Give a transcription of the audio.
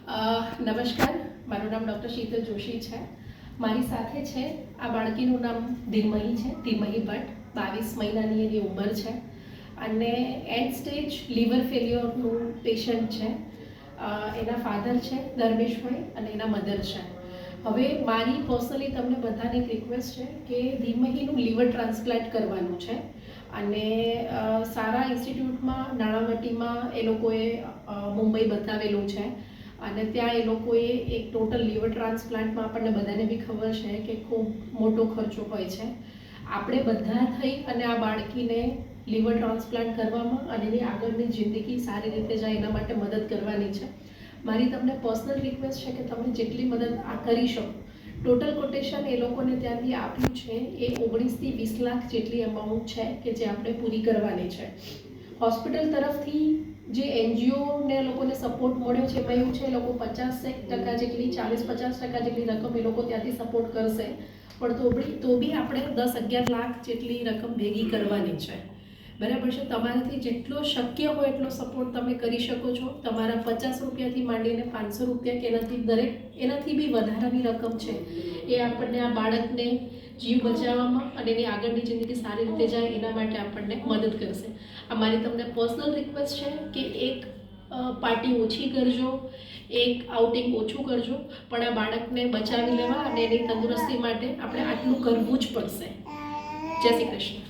નમસ્કાર, મારું નામ ડૉક્ટર શીતલ જોશી છે. મારી સાથે છે આ બાળકીનું નામ ધીમહી છે, ધીમહી ભટ્ટ. 22 મહિનાની એની ઉંમર છે અને એન્ડ સ્ટેજ લીવર ફેલ્યોરનું પેશન્ટ છે. એના ફાધર છે ધર્મેશભાઈ અને એના મધર છે. હવે મારી પર્સનલી તમને બધાને એક રિક્વેસ્ટ છે કે ધીમહીનું લીવર ટ્રાન્સપ્લાન્ટ કરવાનું છે અને સારા ઇન્સ્ટિટ્યૂટમાં નાણાવટીમાં એ લોકોએ મુંબઈ બતાવેલું છે અને ત્યાં એ લોકોએ એક ટોટલ લીવર ટ્રાન્સપ્લાન્ટમાં આપણને બધાને બી ખબર છે કે ખૂબ મોટો ખર્ચો હોય છે. આપણે બધા થઈ અને આ બાળકીને લીવર ટ્રાન્સપ્લાન્ટ કરવામાં અને એની આગળની જિંદગી સારી રીતે જાય એના માટે મદદ કરવાની છે. મારી તમને પર્સનલ રિક્વેસ્ટ છે કે તમે જેટલી મદદ આ કરી શકો. ટોટલ કોટેશન એ લોકોને ત્યાંથી આપ્યું છે એ 19 થી 20 લાખ જેટલી અમાઉન્ટ છે કે જે આપણે પૂરી કરવાની છે. હોસ્પિટલ તરફથી જે NGOને લોકોને સપોર્ટ મળ્યો છે એમાં એવું છે એ લોકો 50% જેટલી 40-50% જેટલી રકમ એ લોકો ત્યાંથી સપોર્ટ કરશે, પણ તો બી આપણે 10-11 લાખ જેટલી રકમ ભેગી કરવાની છે. બરાબર છે. તમારાથી જેટલો શક્ય હોય એટલો સપોર્ટ તમે કરી શકો છો. તમારા 50 રૂપિયાથી માંડીને 500 રૂપિયા કે એનાથી બી વધારાની રકમ છે એ આપણને આ બાળકને જીવ બચાવવામાં અને એની આગળની જિંદગી સારી રીતે જાય એના માટે આપણને મદદ કરશે. આ મારી તમને પર્સનલ રિક્વેસ્ટ છે કે એક પાર્ટી ઓછી કરજો, એક આઉટિંગ ઓછું કરજો, પણ આ બાળકને બચાવી લેવા અને એની તંદુરસ્તી માટે આપણે આટલું કરવું જ પડશે. જય શ્રી કૃષ્ણ.